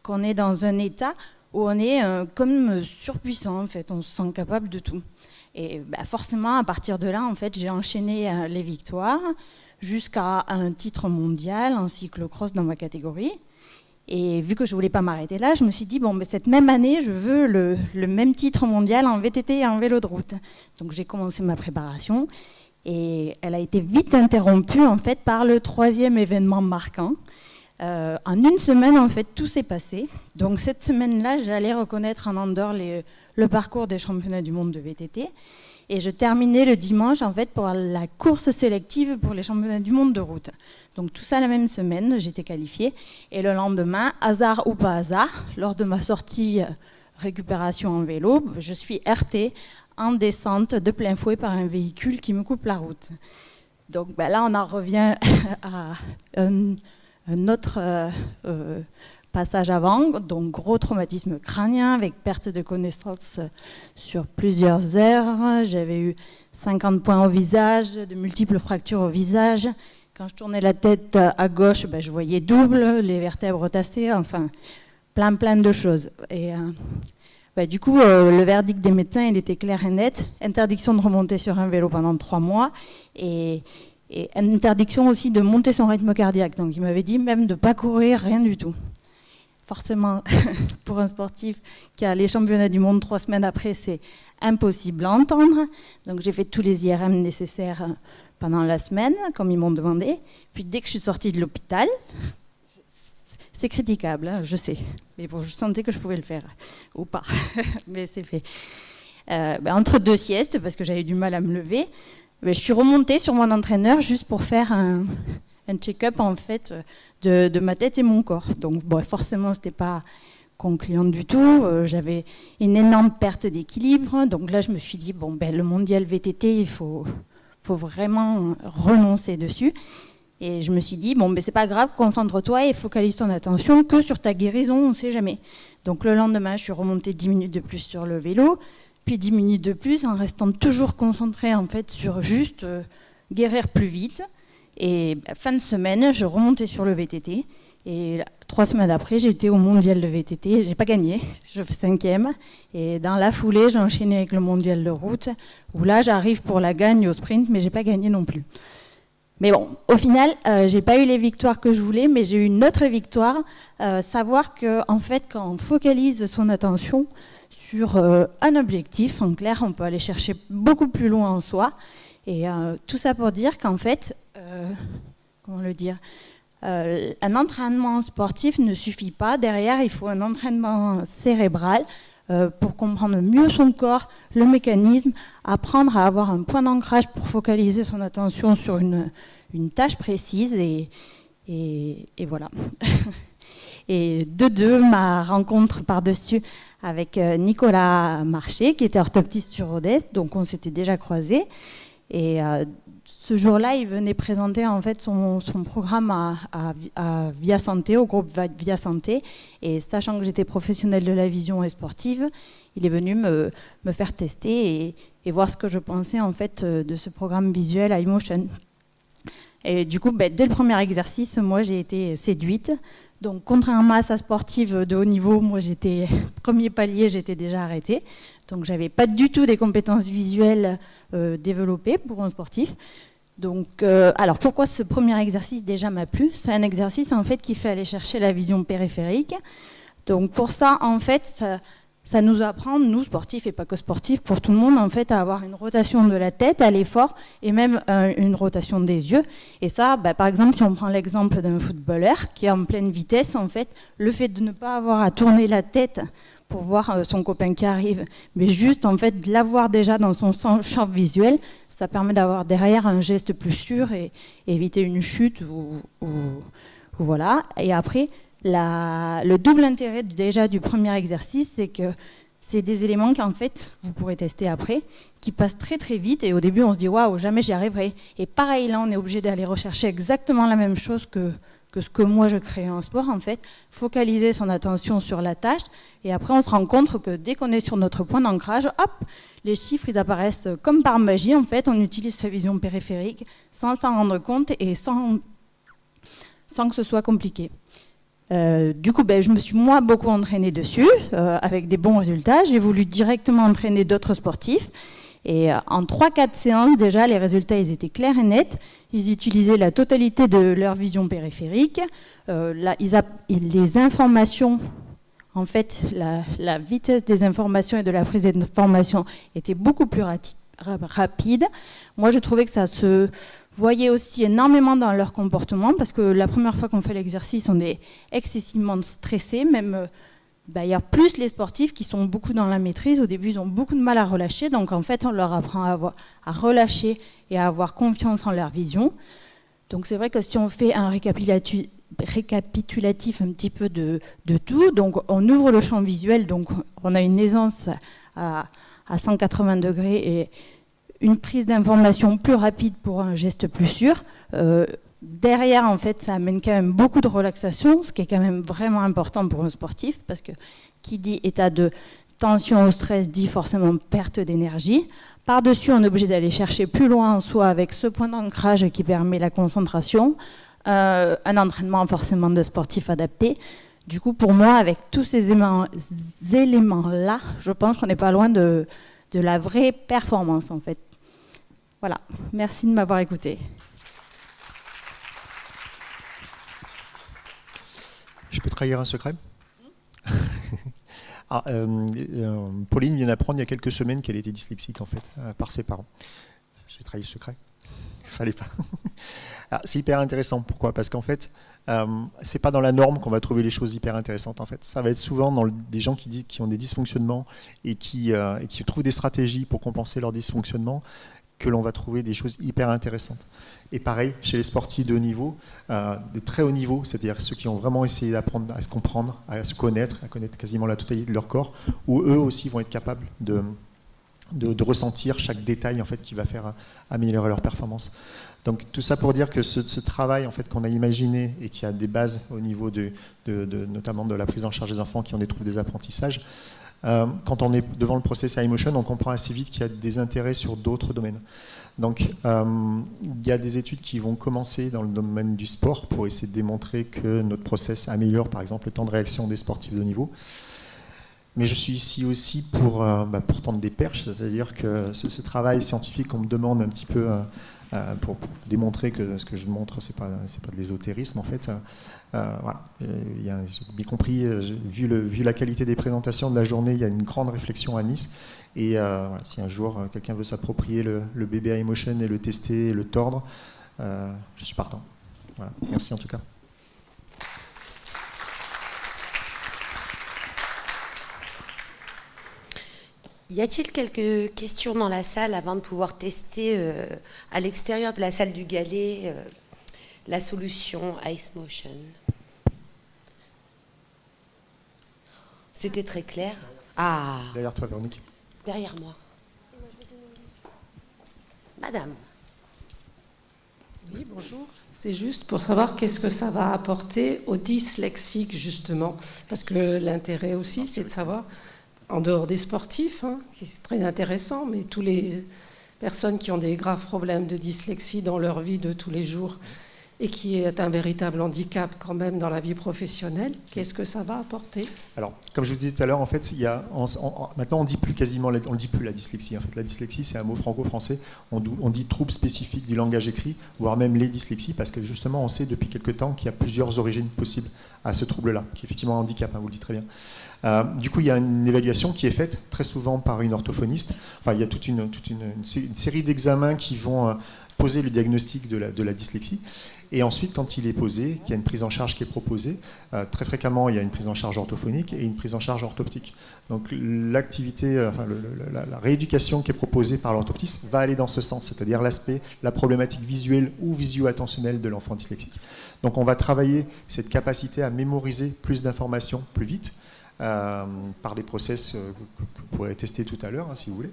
qu'on est dans un état où on est comme surpuissant, en fait, on se sent capable de tout. Et forcément, à partir de là, en fait, j'ai enchaîné les victoires jusqu'à un titre mondial en cyclocross dans ma catégorie. Et vu que je ne voulais pas m'arrêter là, je me suis dit, cette même année, je veux le même titre mondial en VTT et en vélo de route. Donc j'ai commencé ma préparation. Et elle a été vite interrompue en fait par le 3e événement marquant. En une semaine, en fait, tout s'est passé. Donc cette semaine-là, j'allais reconnaître en Andorre le parcours des championnats du monde de VTT. Et je terminais le dimanche, en fait, pour la course sélective pour les championnats du monde de route. Donc tout ça la même semaine, j'étais qualifiée. Et le lendemain, hasard ou pas hasard, lors de ma sortie récupération en vélo, je suis heurtée en descente de plein fouet par un véhicule qui me coupe la route. Donc là, on en revient à un autre passage avant, donc gros traumatisme crânien avec perte de connaissance sur plusieurs heures. J'avais eu 50 points au visage, de multiples fractures au visage. Quand je tournais la tête à gauche, je voyais double, les vertèbres tassées, enfin plein de choses. Et du coup, le verdict des médecins, il était clair et net. Interdiction de remonter sur un vélo pendant 3 mois et interdiction aussi de monter son rythme cardiaque. Donc il m'avait dit même de ne pas courir, rien du tout. Forcément, pour un sportif qui a les championnats du monde 3 semaines après, c'est impossible à entendre. Donc j'ai fait tous les IRM nécessaires pendant la semaine, comme ils m'ont demandé. Puis dès que je suis sortie de l'hôpital, c'est critiquable, hein, je sais. Mais bon, je sentais que je pouvais le faire, ou pas. Mais c'est fait. Entre 2 siestes, parce que j'avais du mal à me lever, je suis remontée sur mon entraîneur juste pour faire un check-up en fait de ma tête et mon corps. Donc forcément, c'était pas concluant du tout. J'avais une énorme perte d'équilibre. Donc là, je me suis dit le mondial VTT, il faut vraiment renoncer dessus. Et je me suis dit c'est pas grave, concentre-toi et focalise ton attention que sur ta guérison, on ne sait jamais. Donc le lendemain, je suis remontée 10 minutes de plus sur le vélo, puis 10 minutes de plus en restant toujours concentrée en fait sur juste guérir plus vite. Et fin de semaine, je remontais sur le VTT. Et 3 semaines après, j'étais au mondial de VTT. J'ai pas gagné, je fais 5e. Et dans la foulée, j'ai enchaîné avec le mondial de route, où là, j'arrive pour la gagne au sprint, mais j'ai pas gagné non plus. Mais bon, au final, j'ai pas eu les victoires que je voulais, mais j'ai eu une autre victoire. Savoir que, en fait, quand on focalise son attention sur un objectif, en clair, on peut aller chercher beaucoup plus loin en soi. Et tout ça pour dire qu'en fait, comment le dire, un entraînement sportif ne suffit pas. Derrière, il faut un entraînement cérébral pour comprendre mieux son corps, le mécanisme, apprendre à avoir un point d'ancrage pour focaliser son attention sur une tâche précise. Et voilà. Et ma rencontre par-dessus avec Nicolas Marché, qui était orthoptiste sur Rodez, donc on s'était déjà croisés. Et ce jour-là, il venait présenter en fait son programme à Via Santé, au groupe Via Santé. Et sachant que j'étais professionnelle de la vision et sportive, il est venu me faire tester et voir ce que je pensais en fait de ce programme visuel iMotion. Et du coup, dès le premier exercice, moi j'ai été séduite. Donc contrairement à sa sportive de haut niveau, moi j'étais premier palier, j'étais déjà arrêtée. Donc j'avais pas du tout des compétences visuelles développées pour un sportif. Donc alors pourquoi ce premier exercice déjà m'a plu? C'est un exercice en fait qui fait aller chercher la vision périphérique. Donc pour ça en fait ça nous apprend, nous sportifs et pas que sportifs, pour tout le monde en fait, à avoir une rotation de la tête à l'effort et même une rotation des yeux. Et ça, par exemple, si on prend l'exemple d'un footballeur qui est en pleine vitesse, en fait, le fait de ne pas avoir à tourner la tête pour voir son copain qui arrive, mais juste en fait de l'avoir déjà dans son champ visuel, ça permet d'avoir derrière un geste plus sûr et éviter une chute ou voilà. Et après, le double intérêt déjà du premier exercice, c'est que c'est des éléments qu'en fait, vous pourrez tester après, qui passent très très vite et au début on se dit waouh, jamais j'y arriverai. Et pareil là, on est obligé d'aller rechercher exactement la même chose que ce que moi je crée en sport en fait, focaliser son attention sur la tâche et après on se rend compte que dès qu'on est sur notre point d'ancrage, hop, les chiffres ils apparaissent comme par magie en fait, on utilise sa vision périphérique sans s'en rendre compte et sans que ce soit compliqué. Du coup, je me suis moi beaucoup entraînée dessus, avec des bons résultats. J'ai voulu directement entraîner d'autres sportifs. Et en 3-4 séances, déjà, les résultats ils étaient clairs et nets. Ils utilisaient la totalité de leur vision périphérique. Les informations, en fait, la vitesse des informations et de la prise d'informations était beaucoup plus rapide. Moi, je trouvais que ça se voyait aussi énormément dans leur comportement, parce que la première fois qu'on fait l'exercice, on est excessivement stressé, même d'ailleurs plus les sportifs qui sont beaucoup dans la maîtrise. Au début, ils ont beaucoup de mal à relâcher, donc en fait, on leur apprend à relâcher et à avoir confiance en leur vision. Donc c'est vrai que si on fait un récapitulatif un petit peu de tout, donc on ouvre le champ visuel, donc on a une aisance à 180 degrés et une prise d'information plus rapide pour un geste plus sûr. Derrière, en fait, ça amène quand même beaucoup de relaxation, ce qui est quand même vraiment important pour un sportif, parce que qui dit état de tension au stress dit forcément perte d'énergie. Par-dessus, on est obligé d'aller chercher plus loin en soi avec ce point d'ancrage qui permet la concentration, un entraînement forcément de sportif adapté. Du coup, pour moi, avec tous ces éléments-là, je pense qu'on n'est pas loin de la vraie performance, en fait. Voilà, merci de m'avoir écouté. Je peux trahir un secret? Pauline vient d'apprendre il y a quelques semaines qu'elle était dyslexique, en fait, par ses parents. J'ai trahi le secret. Il fallait pas. C'est hyper intéressant. Pourquoi? Parce qu'en fait, c'est pas dans la norme qu'on va trouver les choses hyper intéressantes. En fait, ça va être souvent dans des gens qui ont des dysfonctionnements et qui trouvent des stratégies pour compenser leurs dysfonctionnements que l'on va trouver des choses hyper intéressantes. Et pareil, chez les sportifs de haut niveau, de très haut niveau, c'est-à-dire ceux qui ont vraiment essayé d'apprendre à se comprendre, à se connaître, à connaître quasiment la totalité de leur corps, où eux aussi vont être capables de ressentir chaque détail en fait, qui va faire améliorer leur performance. Donc tout ça pour dire que ce travail en fait, qu'on a imaginé et qui a des bases au niveau notamment de la prise en charge des enfants qui ont des troubles des apprentissages, quand on est devant le process iMotion, on comprend assez vite qu'il y a des intérêts sur d'autres domaines. Donc il y a des études qui vont commencer dans le domaine du sport pour essayer de démontrer que notre process améliore par exemple le temps de réaction des sportifs de haut niveau. Mais je suis ici aussi pour tendre des perches, c'est-à-dire que ce travail scientifique qu'on me demande un petit peu pour démontrer que ce que je montre, c'est pas de l'ésotérisme en fait. Voilà. J'ai bien compris, vu la qualité des présentations de la journée, il y a une grande réflexion à Nice. Et voilà, si un jour quelqu'un veut s'approprier le bébé iMotion et le tester et le tordre, je suis partant. Voilà. Merci en tout cas. Y a-t-il quelques questions dans la salle avant de pouvoir tester à l'extérieur de la salle du Galet la solution iMotion? C'était très clair. Ah. Derrière toi, Véronique. Derrière moi. Madame. Oui, bonjour. C'est juste pour savoir qu'est-ce que ça va apporter aux dyslexiques, justement. Parce que l'intérêt aussi, c'est de savoir, en dehors des sportifs, qui c'est très intéressant, mais tous les personnes qui ont des graves problèmes de dyslexie dans leur vie de tous les jours et qui est un véritable handicap quand même dans la vie professionnelle, qu'est-ce que ça va apporter? Alors, comme je vous disais tout à l'heure, en fait, maintenant on dit plus quasiment, on ne dit plus la dyslexie. En fait, la dyslexie, c'est un mot franco-français. On dit trouble spécifique du langage écrit, voire même les dyslexies, parce que justement, on sait depuis quelque temps qu'il y a plusieurs origines possibles à ce trouble-là, qui est effectivement un handicap, vous le dites très bien. Du coup, il y a une évaluation qui est faite très souvent par une orthophoniste. Enfin, il y a toute une série d'examens qui vont poser le diagnostic de la dyslexie. Et ensuite, quand il est posé, qu'il y a une prise en charge qui est proposée, très fréquemment, il y a une prise en charge orthophonique et une prise en charge orthoptique. Donc l'activité, la rééducation qui est proposée par l'orthoptiste va aller dans ce sens, c'est-à-dire la problématique visuelle ou visio-attentionnelle de l'enfant dyslexique. Donc on va travailler cette capacité à mémoriser plus d'informations plus vite, par des process que vous pourrez tester tout à l'heure, si vous voulez.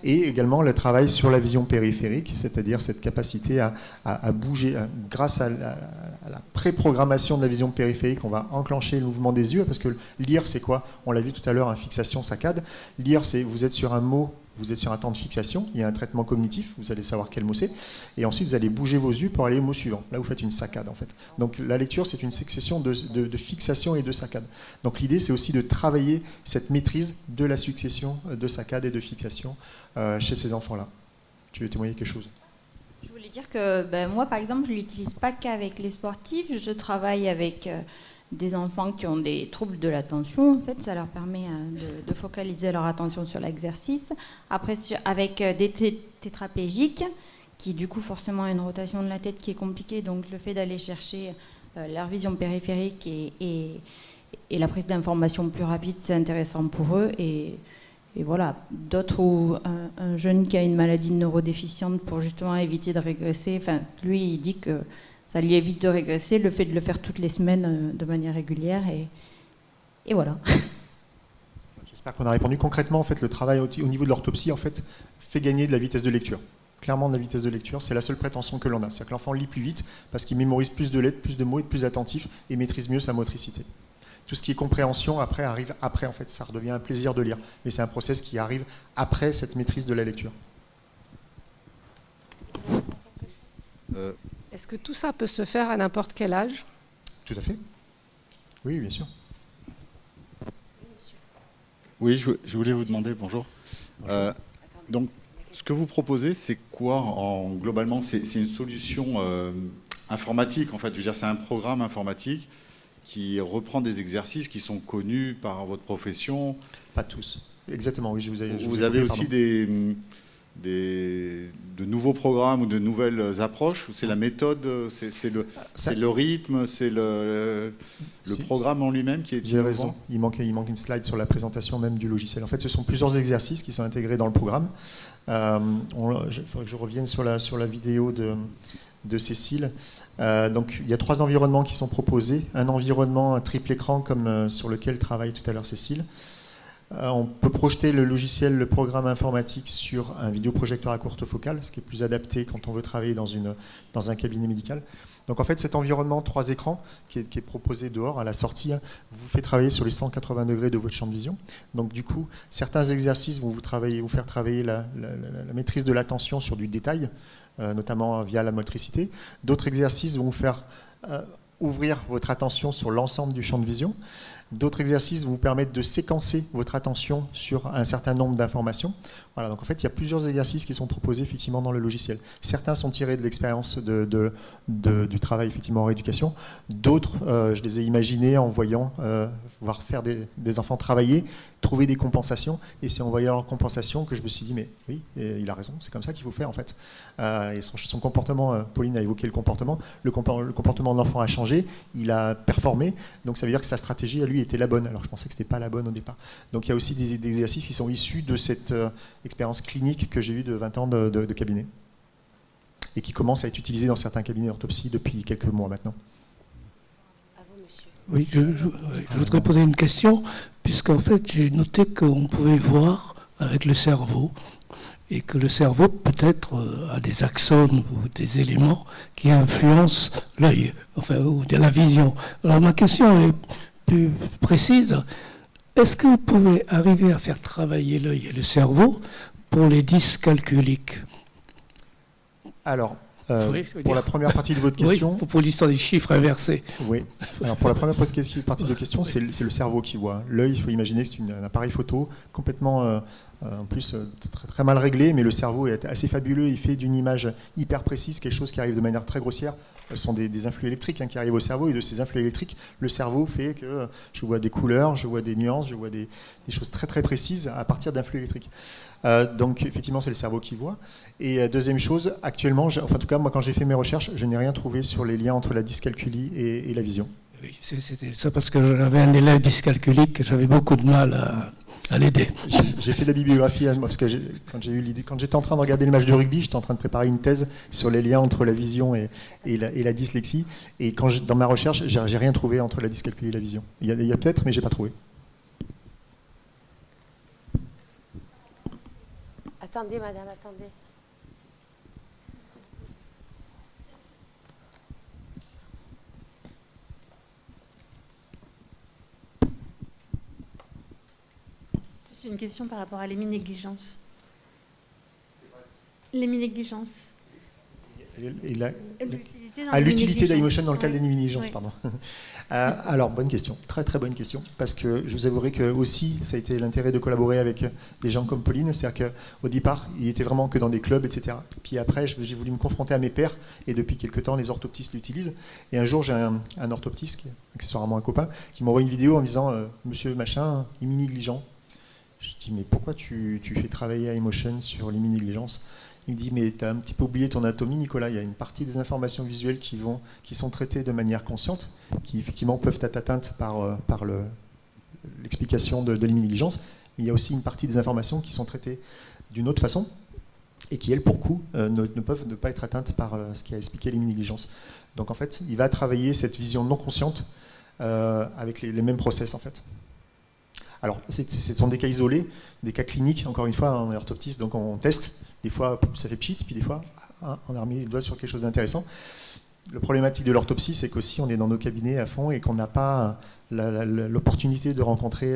Et également le travail sur la vision périphérique, c'est-à-dire cette capacité à bouger grâce à la préprogrammation de la vision périphérique. On va enclencher le mouvement des yeux, parce que lire, c'est quoi? On l'a vu tout à l'heure, une fixation, saccade. Lire, c'est vous êtes sur un mot, vous êtes sur un temps de fixation, il y a un traitement cognitif, vous allez savoir quel mot c'est, et ensuite vous allez bouger vos yeux pour aller au mot suivant. Là, vous faites une saccade, en fait. Donc la lecture, c'est une succession de fixation et de saccade. Donc l'idée, c'est aussi de travailler cette maîtrise de la succession de saccade et de fixation chez ces enfants-là. Tu veux témoigner quelque chose? Je voulais dire que moi, par exemple, je ne l'utilise pas qu'avec les sportifs. Je travaille avec des enfants qui ont des troubles de l'attention. En fait, ça leur permet de focaliser leur attention sur l'exercice. Après, avec des tétraplégiques, qui du coup forcément ont une rotation de la tête qui est compliquée, donc le fait d'aller chercher leur vision périphérique et la prise d'informations plus rapide, c'est intéressant pour eux. Et voilà, d'autres où un jeune qui a une maladie neurodéficiente pour justement éviter de régresser, enfin, lui, il dit que ça lui évite de régresser, le fait de le faire toutes les semaines de manière régulière, et voilà. J'espère qu'on a répondu. Concrètement, en fait, le travail au niveau de l'orthopsie, en fait, fait gagner de la vitesse de lecture. Clairement, de la vitesse de lecture, c'est la seule prétention que l'on a. C'est-à-dire que l'enfant lit plus vite parce qu'il mémorise plus de lettres, plus de mots, est plus attentif et maîtrise mieux sa motricité. Tout ce qui est compréhension, après, arrive après, en fait, ça redevient un plaisir de lire. Mais c'est un process qui arrive après cette maîtrise de la lecture. Est-ce que tout ça peut se faire à n'importe quel âge? Tout à fait. Oui, bien sûr. Oui, je voulais vous demander, bonjour. Donc, ce que vous proposez, c'est quoi globalement? C'est une solution informatique, en fait. Je veux dire, c'est un programme informatique qui reprend des exercices qui sont connus par votre profession. Pas tous. Exactement, oui. Vous avez aussi de nouveaux programmes ou de nouvelles approches? C'est la méthode, c'est le rythme, c'est le programme en lui-même qui est J'ai raison, il manque une slide sur la présentation même du logiciel. En fait, ce sont plusieurs exercices qui sont intégrés dans le programme. Il faudrait que je revienne sur la vidéo de Cécile. Donc, il y a 3 environnements qui sont proposés. Un environnement triple écran, comme sur lequel travaille tout à l'heure Cécile. On peut projeter le logiciel, le programme informatique sur un vidéoprojecteur à courte focale, ce qui est plus adapté quand on veut travailler dans un cabinet médical. Donc en fait, cet environnement 3 écrans qui est proposé dehors à la sortie vous fait travailler sur les 180 degrés de votre champ de vision. Donc du coup, certains exercices vont vous faire travailler la maîtrise de l'attention sur du détail, notamment via la motricité. D'autres exercices vont vous faire ouvrir votre attention sur l'ensemble du champ de vision. D'autres exercices vous permettent de séquencer votre attention sur un certain nombre d'informations. Voilà, donc en fait, il y a plusieurs exercices qui sont proposés effectivement dans le logiciel. Certains sont tirés de l'expérience du travail effectivement en rééducation. D'autres, je les ai imaginés en voyant voir faire des enfants travailler, trouver des compensations. Et c'est en voyant leurs compensations que je me suis dit, mais oui, il a raison, c'est comme ça qu'il faut faire en fait. Et son comportement, Pauline a évoqué le comportement de l'enfant a changé, il a performé, donc ça veut dire que sa stratégie à lui était la bonne. Alors je pensais que ce n'était pas la bonne au départ. Donc il y a aussi des exercices qui sont issus de cette expérience clinique que j'ai eue de 20 ans de cabinet et qui commence à être utilisée dans certains cabinets d'orthopsie depuis quelques mois maintenant. Oui, je voudrais poser une question, puisqu'en fait j'ai noté qu'on pouvait voir avec le cerveau et que le cerveau peut-être a des axones ou des éléments qui influencent l'œil, enfin, ou de la vision. Alors ma question est plus précise. Est-ce que vous pouvez arriver à faire travailler l'œil et le cerveau pour les dyscalculiques? Alors, pour la première partie de votre question... Oui, pour l'histoire des chiffres inversés. Oui. Alors, pour la première partie de votre question, c'est le cerveau qui voit. L'œil, il faut imaginer que c'est un appareil photo complètement, en plus, très, très mal réglé, mais le cerveau est assez fabuleux. Il fait d'une image hyper précise quelque chose qui arrive de manière très grossière. Ce sont des influx électriques qui arrivent au cerveau, et de ces influx électriques, le cerveau fait que je vois des couleurs, je vois des nuances, je vois des choses très très précises à partir d'influx électriques. Donc effectivement, c'est le cerveau qui voit. Et deuxième chose, actuellement, en tout cas, moi quand j'ai fait mes recherches, je n'ai rien trouvé sur les liens entre la dyscalculie et la vision. Oui, c'était ça parce que j'avais un élève dyscalculique et j'avais beaucoup de mal à l'aider. J'ai fait de la bibliographie, parce que quand j'étais en train de regarder les matchs de rugby, j'étais en train de préparer une thèse sur les liens entre la vision et la dyslexie. Et dans ma recherche, j'ai rien trouvé entre la dyscalculie et la vision. Il y a peut-être, mais j'ai pas trouvé. Attendez, madame, attendez. C'est une question par rapport à l'héminégligeance. L'héminégligeance. L'utilité d'iMotion dans le cadre des mini-ligences, pardon. Alors, bonne question, très très bonne question, parce que je vous avouerai que aussi, ça a été l'intérêt de collaborer avec des gens comme Pauline, c'est-à-dire qu'au départ, il était vraiment que dans des clubs, etc. Puis après, j'ai voulu me confronter à mes pairs, et depuis quelques temps, les orthoptistes l'utilisent. Et un jour, j'ai un orthoptiste, qui est accessoirement un copain, qui m'envoie une vidéo en disant « Monsieur machin, il est négligent ». Je dis « Mais pourquoi tu fais travailler iMotion sur les mini-négligences ?» Il me dit, mais tu as un petit peu oublié ton anatomie, Nicolas. Il y a une partie des informations visuelles qui sont traitées de manière consciente, qui effectivement peuvent être atteintes par l'explication de l'immunégligence. Mais il y a aussi une partie des informations qui sont traitées d'une autre façon et qui, elles, pour coup, ne peuvent ne pas être atteintes par ce qui a expliqué l'immunégligence. Donc, en fait, il va travailler cette vision non consciente avec les mêmes process, en fait. Alors, ce sont des cas isolés, des cas cliniques, encore une fois, on est orthoptiste, donc on teste. Des fois, ça fait pchit, puis des fois, on a remis le doigt sur quelque chose d'intéressant. Le problématique de l'orthopsie, c'est qu'aussi, on est dans nos cabinets à fond et qu'on n'a pas l'opportunité de rencontrer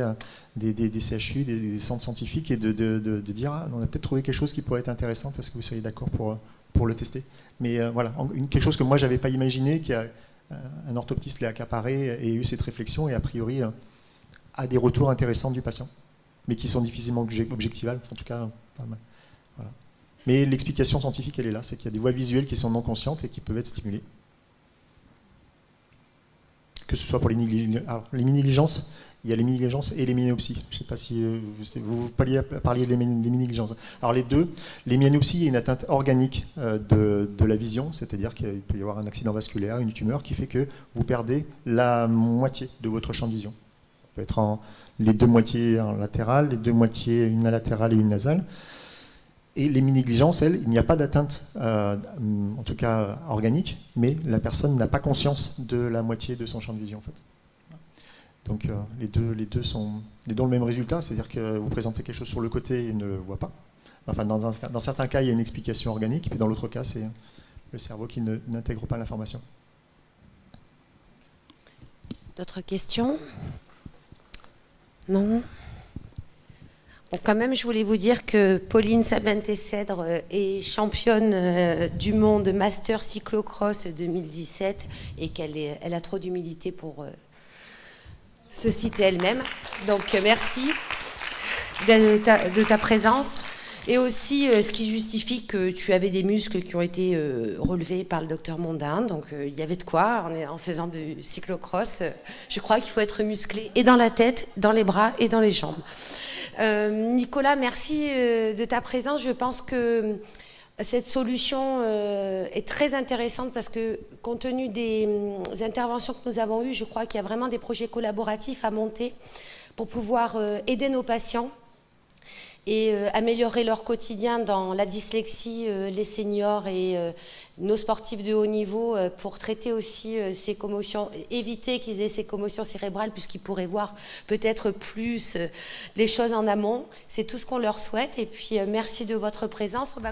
des CHU, des centres scientifiques et de dire, ah, on a peut-être trouvé quelque chose qui pourrait être intéressant, est-ce que vous seriez d'accord pour le tester? Mais voilà, quelque chose que moi, je n'avais pas imaginé, qu'un orthoptiste l'ait accaparé et eu cette réflexion, et a priori, a des retours intéressants du patient, mais qui sont difficilement objectivables, en tout cas, pas mal. Voilà. Mais l'explication scientifique, elle est là, c'est qu'il y a des voies visuelles qui sont non conscientes et qui peuvent être stimulées. Que ce soit pour les mini-négligences, il y a les mini-négligences et les myopsies. Je ne sais pas si vous parliez des mini-négligences. Alors les deux, les myopsies, il y a une atteinte organique de la vision, c'est-à-dire qu'il peut y avoir un accident vasculaire, une tumeur qui fait que vous perdez la moitié de votre champ de vision. Ça peut être les deux moitiés en latérale, les deux moitiés, une latérale et une nasale. Et les mini-négligences, elles, il n'y a pas d'atteinte, en tout cas organique, mais la personne n'a pas conscience de la moitié de son champ de vision, en fait. Donc les deux ont le même résultat, c'est-à-dire que vous présentez quelque chose sur le côté et il ne le voit pas. Enfin, dans certains cas, il y a une explication organique, puis dans l'autre cas, c'est le cerveau qui n'intègre pas l'information. D'autres questions? Non? Bon, quand même, je voulais vous dire que Pauline Sabin-Tessèdre est championne du monde Master Cyclocross 2017 et qu'elle a trop d'humilité pour se citer elle-même. Donc, merci de ta présence. Et aussi, ce qui justifie que tu avais des muscles qui ont été relevés par le docteur Mondin. Donc, il y avait de quoi en faisant du cyclocross. Je crois qu'il faut être musclé et dans la tête, dans les bras et dans les jambes. Nicolas, merci de ta présence. Je pense que cette solution est très intéressante parce que, compte tenu des interventions que nous avons eues, je crois qu'il y a vraiment des projets collaboratifs à monter pour pouvoir aider nos patients et améliorer leur quotidien dans la dyslexie, les seniors et nos sportifs de haut niveau pour traiter aussi ces commotions, éviter qu'ils aient ces commotions cérébrales puisqu'ils pourraient voir peut-être plus les choses en amont. C'est tout ce qu'on leur souhaite et puis merci de votre présence. On va...